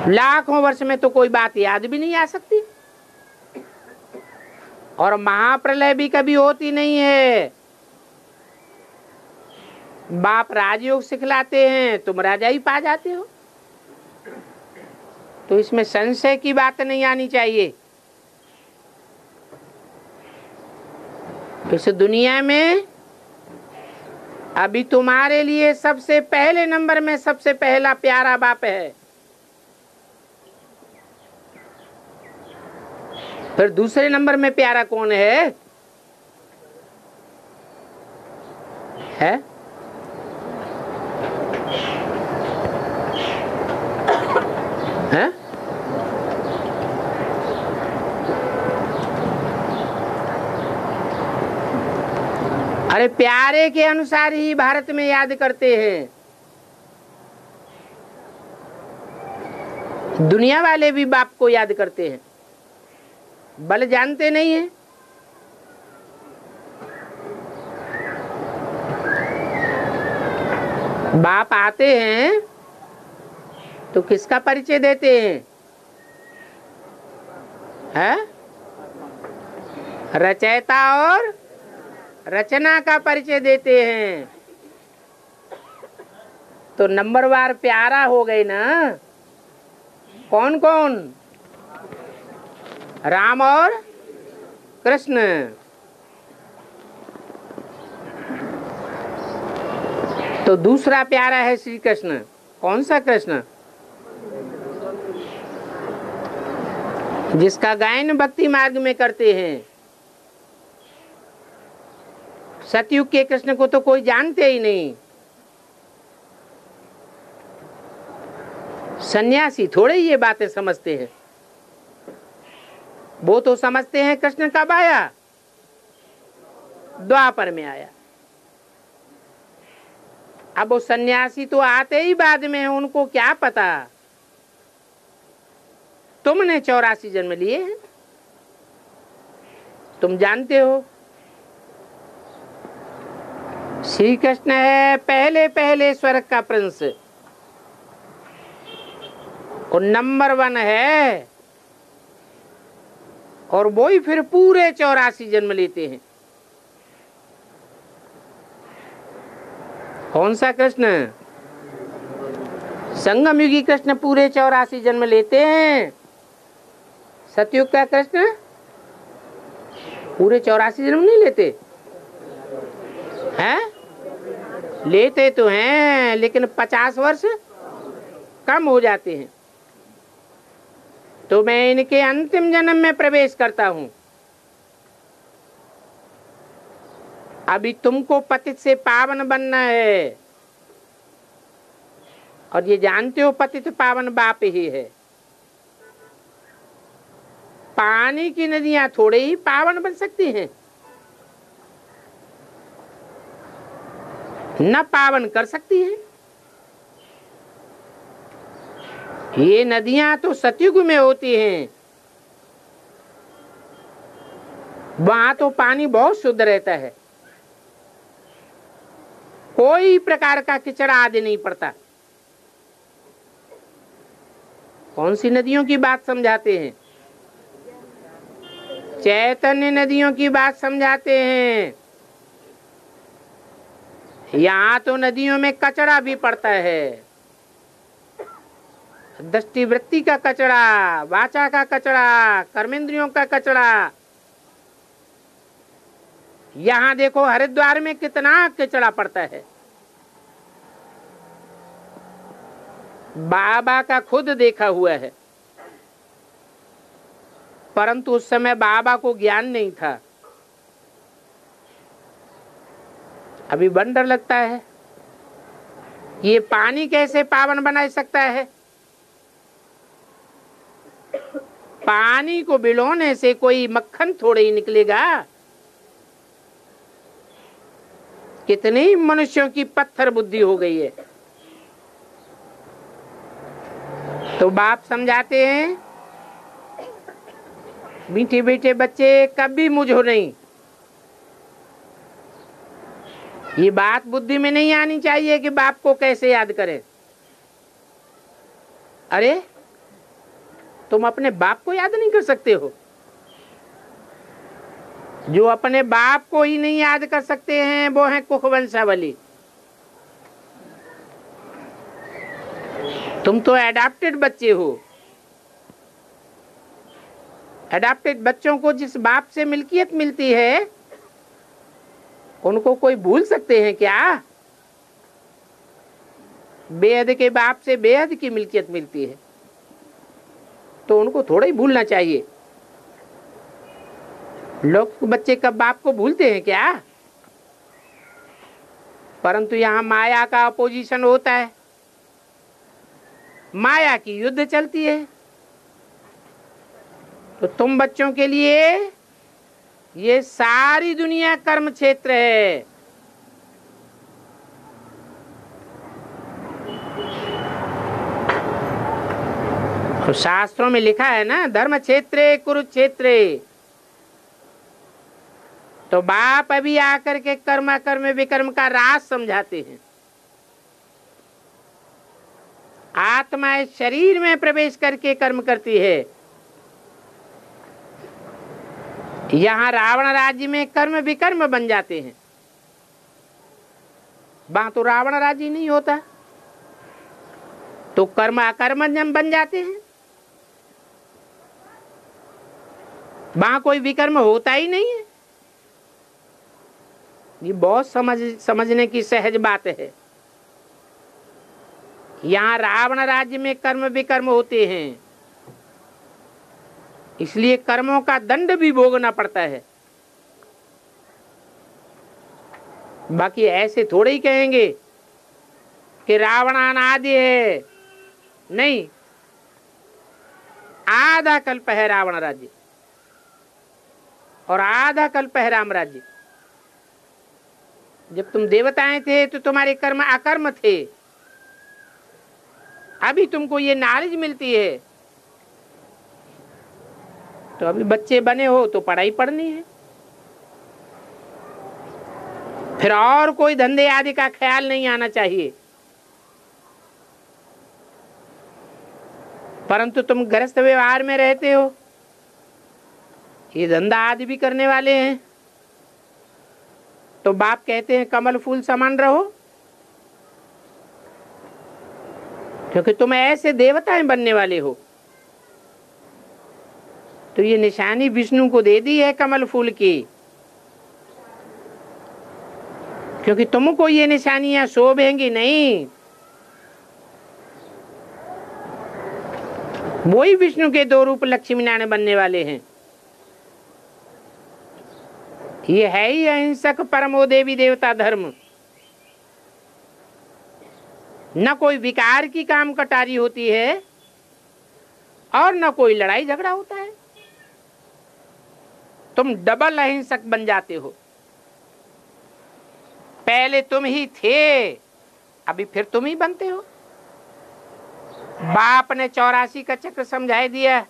लाखों वर्ष में तो कोई बात याद भी नहीं आ सकती, और महाप्रलय भी कभी होती नहीं है। बाप राजयोग सिखलाते हैं, तुम राजा ही पा जाते हो, तो इसमें संशय की बात नहीं आनी चाहिए। इस दुनिया में अभी तुम्हारे लिए सबसे पहले नंबर में सबसे पहला प्यारा बाप है, फिर दूसरे नंबर में प्यारा कौन है? है? है? अरे प्यारे के अनुसार ही भारत में याद करते हैं। दुनिया वाले भी बाप को याद करते हैं, बल जानते नहीं है। बाप आते हैं तो किसका परिचय देते हैं? है? रचयिता और रचना का परिचय देते हैं। तो नंबरवार प्यारा हो गए ना। कौन कौन? राम और कृष्ण। तो दूसरा प्यारा है श्री कृष्ण। कौन सा कृष्ण? जिसका गायन भक्ति मार्ग में करते हैं। सतयुग के कृष्ण को तो कोई जानते ही नहीं। सन्यासी थोड़े ये बातें समझते हैं। वो तो समझते हैं कृष्ण कब आया? द्वापर में आया। अब वो सन्यासी तो आते ही बाद में, उनको क्या पता तुमने 84 जन्म लिए हैं। तुम जानते हो श्री कृष्ण है पहले पहले स्वर्ग का प्रिंस, और नंबर 1 है, और वो ही फिर पूरे 84 जन्म लेते हैं। कौन सा कृष्ण? संगम युगी कृष्ण पूरे 84 जन्म लेते हैं। सतयुग का कृष्ण पूरे 84 जन्म नहीं लेते हैं? लेते तो हैं, लेकिन 50 वर्ष कम हो जाते हैं। तो मैं इनके अंतिम जन्म में प्रवेश करता हूं। अभी तुमको पतित से पावन बनना है, और ये जानते हो पतित पावन बाप ही है। पानी की नदियां थोड़े ही पावन बन सकती हैं, न पावन कर सकती हैं। ये नदियां तो सतयुग में होती हैं, वहां तो पानी बहुत शुद्ध रहता है, कोई प्रकार का किचड़ा आदि नहीं पड़ता। कौन सी नदियों की बात समझाते हैं? चैतन्य नदियों की बात समझाते हैं। यहाँ तो नदियों में कचरा भी पड़ता है, दृष्टि वृत्ति का कचरा, वाचा का कचरा, कर्मेंद्रियों का कचरा। यहाँ देखो हरिद्वार में कितना कचरा पड़ता है। बाबा का खुद देखा हुआ है, परंतु उस समय बाबा को ज्ञान नहीं था। अभी वंडर लगता है, ये पानी कैसे पावन बना सकता है? पानी को बिलोने से कोई मक्खन थोड़े ही निकलेगा। कितनी मनुष्यों की पत्थर बुद्धि हो गई है। तो बाप समझाते हैं, मीठे मीठे बच्चे कभी मुझो नहीं। ये बात बुद्धि में नहीं आनी चाहिए कि बाप को कैसे याद करें। अरे तुम अपने बाप को याद नहीं कर सकते हो? जो अपने बाप को ही नहीं याद कर सकते हैं वो है कुखवंशावली। तुम तो एडाप्टेड बच्चे हो। एडाप्टेड बच्चों को जिस बाप से मिल्कियत मिलती है उनको कोई भूल सकते हैं क्या? बेहद के बाप से बेहद की मिल्कियत मिलती है, तो उनको थोड़ा ही भूलना चाहिए। लोग बच्चे कब बाप को भूलते हैं क्या? परंतु यहाँ माया का अपोजिशन होता है, माया की युद्ध चलती है। तो तुम बच्चों के लिए ये सारी दुनिया कर्म क्षेत्र है। तो शास्त्रों में लिखा है ना, धर्म क्षेत्रे कुरुक्षेत्रे। तो बाप अभी आकर के कर्म कर्म विकर्म का राज समझाते हैं। आत्मा इस शरीर में प्रवेश करके कर्म करती है। यहाँ रावण राज्य में कर्म विकर्म बन जाते हैं, वहां तो रावण राज्य नहीं होता, तो कर्म अकर्म बन जाते हैं। वहां कोई विकर्म होता ही नहीं है। ये बहुत समझने की सहज बात है। यहाँ रावण राज्य में कर्म विकर्म होते हैं, इसलिए कर्मों का दंड भी भोगना पड़ता है। बाकी ऐसे थोड़े ही कहेंगे कि रावण अनादि है। नहीं, आधा कल्प है रावण राज्य और आधा कल्प है राम राज्य। जब तुम देवताएं थे तो तुम्हारे कर्म अकर्म थे। अभी तुमको ये नॉलेज मिलती है, तो अभी बच्चे बने हो तो पढ़ाई पढ़नी है, फिर और कोई धंधे आदि का ख्याल नहीं आना चाहिए। परंतु तुम गृहस्थ व्यवहार में रहते हो, ये धंधा आदि भी करने वाले हैं, तो बाप कहते हैं कमल फूल समान रहो। क्योंकि तुम ऐसे देवताएं बनने वाले हो। तो ये निशानी विष्णु को दे दी है कमल फूल की, क्योंकि तुमको ये निशानियां शोभेंगी नहीं। वही विष्णु के दो रूप लक्ष्मी नारायण बनने वाले हैं। ये है ही अहिंसक परमो देवी देवता धर्म। न कोई विकार की काम कटारी होती है और न कोई लड़ाई झगड़ा होता है। तुम डबल अहिंसक बन जाते हो। पहले तुम ही थे, अभी फिर तुम ही बनते हो। बाप ने 84 का चक्र समझाई दिया,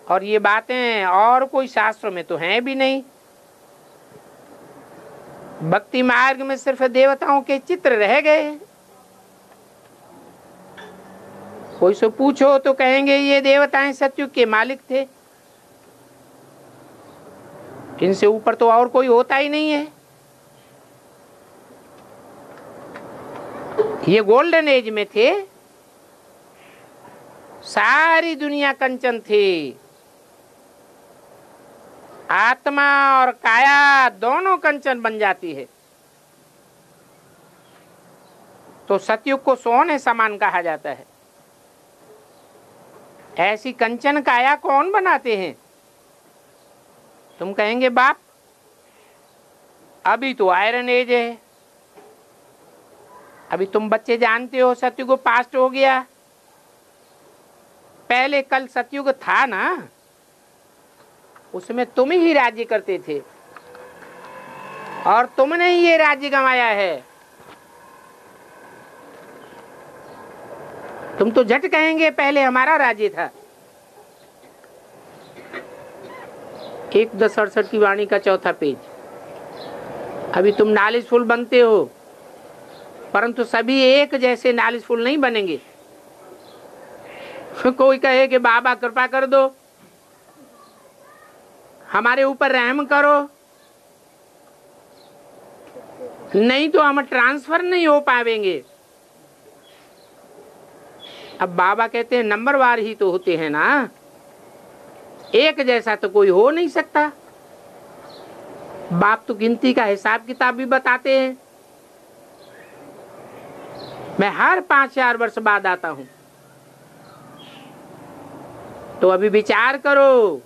और ये बातें और कोई शास्त्रों में तो हैं भी नहीं। भक्ति मार्ग में सिर्फ देवताओं के चित्र रह गए। कोई से पूछो तो कहेंगे ये देवताएं सतयुग के मालिक थे, इनसे ऊपर तो और कोई होता ही नहीं है। ये गोल्डन एज में थे, सारी दुनिया कंचन थी। आत्मा और काया दोनों कंचन बन जाती है। तो सतयुग को सोने समान कहा जाता है। ऐसी कंचन काया कौन बनाते हैं? तुम कहेंगे बाप अभी तो आयरन एज है, अभी तुम बच्चे जानते हो सतयुग पास्ट हो गया। पहले कल सतयुग था ना, उसमें तुम ही राज्य करते थे और तुमने ही ये राज्य गंवाया है। तुम तो झट कहेंगे पहले हमारा राज्य था। 1:10:68 की वाणी का 4था पेज। अभी तुम नॉलेजफुल बनते हो, परंतु सभी एक जैसे नॉलेजफुल नहीं बनेंगे। कोई कहे कि बाबा कृपा कर दो, हमारे ऊपर रहम करो, नहीं तो हम ट्रांसफर नहीं हो पाएंगे। अब बाबा कहते हैं नंबरवार ही तो होते हैं ना, एक जैसा तो कोई हो नहीं सकता। बाप तो गिनती का हिसाब किताब भी बताते हैं। मैं हर 5-4 वर्ष बाद आता हूं। तो अभी विचार करो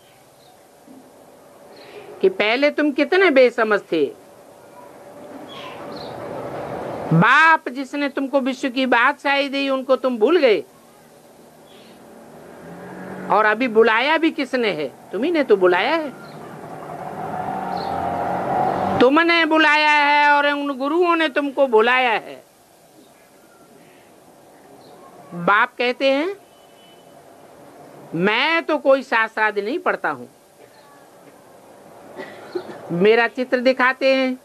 कि पहले तुम कितने बेसमझ थे। बाप जिसने तुमको विश्व की बादशाही दी उनको तुम भूल गए, और अभी बुलाया भी किसने है? तुम्ही ने तो बुलाया है। तुमने बुलाया है और उन गुरुओं ने तुमको बुलाया है। बाप कहते हैं मैं तो कोई शास्त्रादि नहीं पढ़ता हूं, मेरा चित्र दिखाते हैं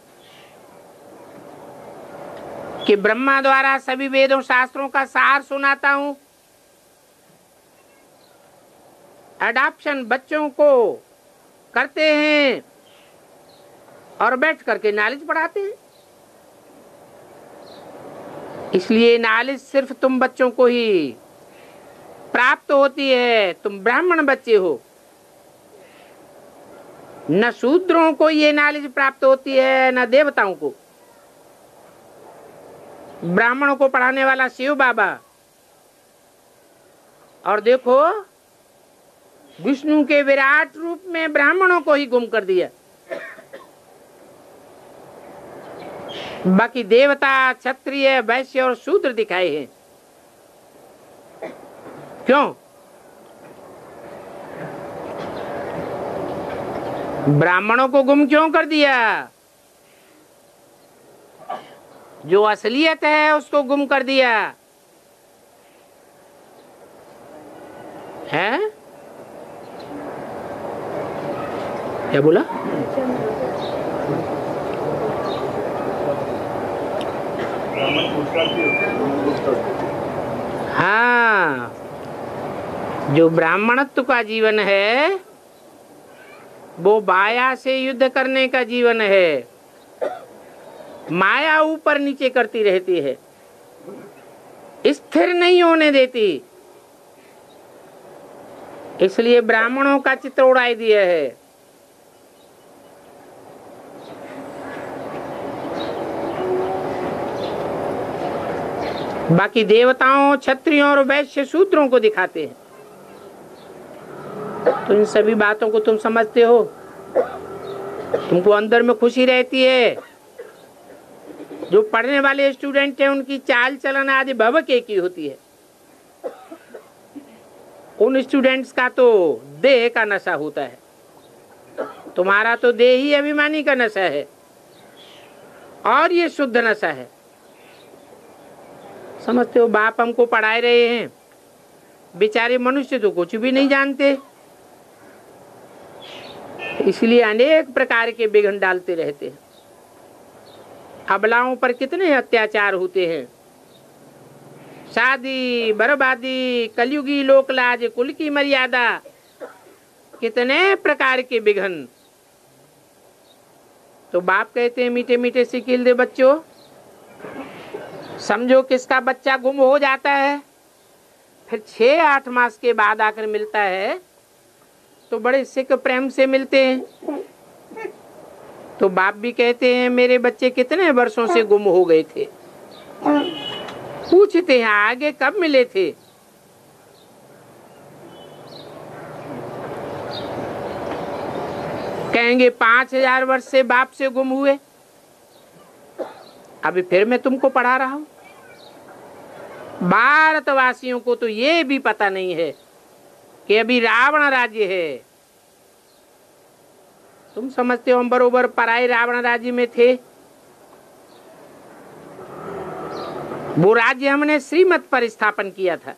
कि ब्रह्मा द्वारा सभी वेदों शास्त्रों का सार सुनाता हूं। अडॉप्शन बच्चों को करते हैं और बैठ करके नॉलेज पढ़ाते हैं। इसलिए नॉलेज सिर्फ तुम बच्चों को ही प्राप्त होती है। तुम ब्राह्मण बच्चे हो, न शूद्रों को ये नॉलेज प्राप्त होती है न देवताओं को। ब्राह्मणों को पढ़ाने वाला शिव बाबा, और देखो विष्णु के विराट रूप में ब्राह्मणों को ही गुम कर दिया। बाकी देवता, क्षत्रिय, वैश्य और शूद्र दिखाए हैं। क्यों? ब्राह्मणों को गुम क्यों कर दिया? जो असलियत है उसको गुम कर दिया है। क्या बोला? हाँ, जो ब्राह्मणत्व का जीवन है वो माया से युद्ध करने का जीवन है। माया ऊपर नीचे करती रहती है। स्थिर नहीं होने देती। इसलिए ब्राह्मणों का चित्र उड़ाई दिया है। बाकी देवताओं, क्षत्रियों और वैश्य शूद्रों को दिखाते हैं। तो इन सभी बातों को तुम समझते हो, तुमको अंदर में खुशी रहती है। जो पढ़ने वाले स्टूडेंट हैं उनकी चाल चलन आदि भवक एक ही होती है। उन स्टूडेंट्स का तो देह का नशा होता है, तुम्हारा तो देह ही अभिमानी का नशा है, और ये शुद्ध नशा है। समझते हो, बाप हमको पढ़ाए रहे हैं, बेचारे मनुष्य तो कुछ भी नहीं जानते, इसलिए अनेक प्रकार के विघ्न डालते रहते हैं। अबलाओं पर कितने अत्याचार होते हैं, शादी, बर्बादी, कलयुगी लोकलाज, कुल की मर्यादा, कितने प्रकार के विघ्न। तो बाप कहते हैं मीठे मीठे सिखिल दे बच्चों, समझो किसका बच्चा गुम हो जाता है, फिर 6-8 मास के बाद आकर मिलता है तो बड़े सिख प्रेम से मिलते हैं। तो बाप भी कहते हैं मेरे बच्चे कितने वर्षों से गुम हो गए थे, पूछते हैं आगे कब मिले थे। कहेंगे 5000 वर्ष से बाप से गुम हुए। अभी फिर मैं तुमको पढ़ा रहा हूं। भारतवासियों को तो ये भी पता नहीं है कि अभी रावण राज्य है। तुम समझते हो हम बरोबर पराए रावण राज्य में थे। वो राज्य हमने श्रीमत पर स्थापन किया था,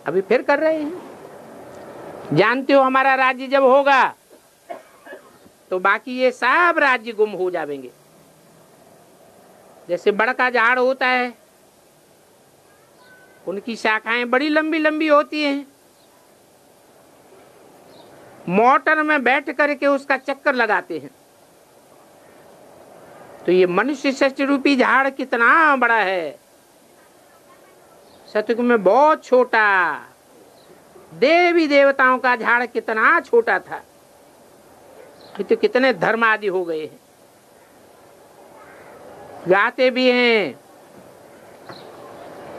अभी फिर कर रहे हैं। जानते हो हमारा राज्य जब होगा तो बाकी ये सब राज्य गुम हो जाएंगे। जैसे बड़ का झाड़ होता है, उनकी शाखाएं बड़ी लंबी लंबी होती हैं, मोटर में बैठ करके उसका चक्कर लगाते हैं। तो ये मनुष्य सृष्टि रूपी झाड़ कितना बड़ा है, सतयुग में बहुत छोटा। देवी देवताओं का झाड़ कितना छोटा था, तो कितने धर्म आदि हो गए हैं। गाते भी हैं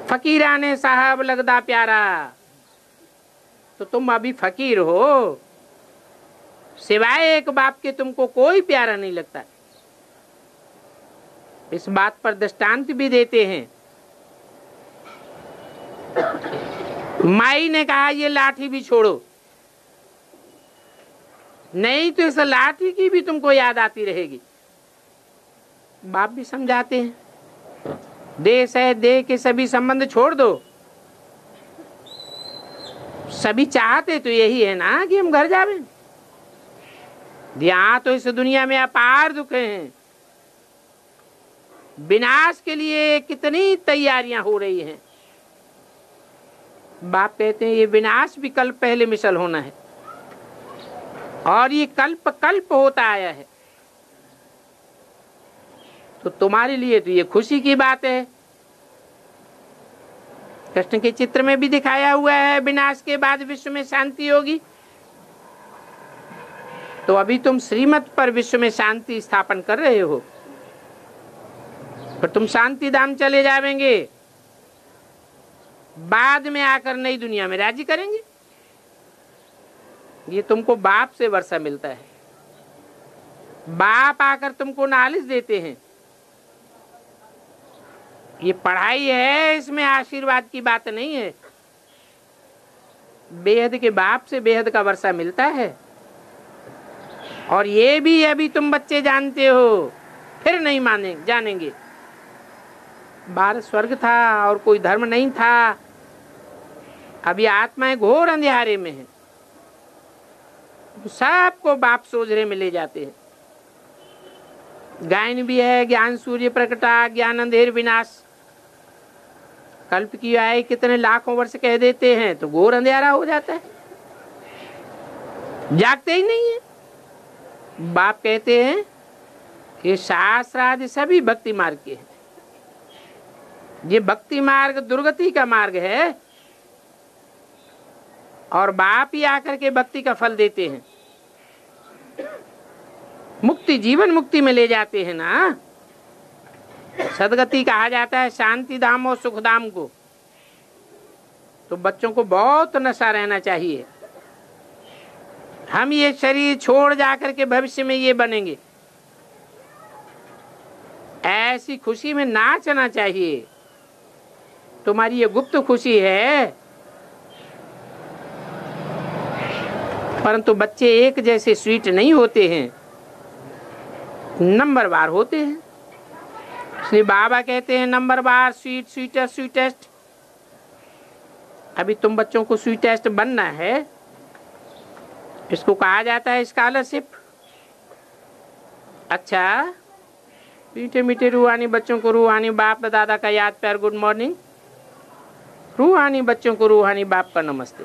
फकीराने साहब लगदा प्यारा। तो तुम अभी फकीर हो, सिवाय एक बाप के तुमको कोई प्यारा नहीं लगता। इस बात पर दृष्टांत भी देते हैं। माई ने कहा ये लाठी भी छोड़ो, नहीं तो इस लाठी की भी तुमको याद आती रहेगी। बाप भी समझाते हैं देश है, देह के सभी संबंध छोड़ दो। सभी चाहते तो यही है ना कि हम घर जावें। यहाँ तो इस दुनिया में अपार दुख हैं, विनाश के लिए कितनी तैयारियां हो रही हैं। बाप कहते हैं ये विनाश भी कल्प पहले मिसल होना है, और ये कल्प कल्प होता आया है। तो तुम्हारे लिए तो ये खुशी की बात है। कृष्ण के चित्र में भी दिखाया हुआ है विनाश के बाद विश्व में शांति होगी। तो अभी तुम श्रीमत पर विश्व में शांति स्थापन कर रहे हो, पर तुम शांति धाम चले जाएंगे, बाद में आकर नई दुनिया में राज्य करेंगे। ये तुमको बाप से वर्षा मिलता है। बाप आकर तुमको नॉलेज देते हैं। ये पढ़ाई है, इसमें आशीर्वाद की बात नहीं है। बेहद के बाप से बेहद का वर्षा मिलता है। और ये भी अभी तुम बच्चे जानते हो, फिर नहीं माने जानेंगे। बाहर स्वर्ग था और कोई धर्म नहीं था, अभी आत्माएं घोर अंधेरे में है। सबको बाप सोजरे में ले जाते हैं। गायन भी है, ज्ञान सूर्य प्रकटा, ज्ञान अंधेर विनाश। कल्प की आय कितने लाखों वर्ष कह देते हैं तो घोर अंधेरा हो जाता है, जागते ही नहीं है। बाप कहते हैं कि शास्त्र आदि सभी भक्ति मार्ग के हैं, ये भक्ति मार्ग दुर्गति का मार्ग है, और बाप ही आकर के भक्ति का फल देते हैं, मुक्ति जीवन मुक्ति में ले जाते हैं ना। सदगति कहा जाता है शांति धाम और सुख धाम को। तो बच्चों को बहुत नशा रहना चाहिए। हम ये शरीर छोड़ जाकर के भविष्य में ये बनेंगे, ऐसी खुशी में नाचना चाहिए। तुम्हारी ये गुप्त खुशी है, परंतु बच्चे एक जैसे स्वीट नहीं होते हैं, नंबरवार होते हैं। इसलिए बाबा कहते हैं नंबरवार, स्वीट, स्वीटेस्ट, स्वीटेस्ट। अभी तुम बच्चों को स्वीटेस्ट बनना है, इसको कहा जाता है स्कॉलरशिप। अच्छा, मीठे मीठे रूहानी बच्चों को रूहानी बाप दादा का याद प्यार गुड मॉर्निंग, रूहानी बच्चों को रूहानी बाप का नमस्ते।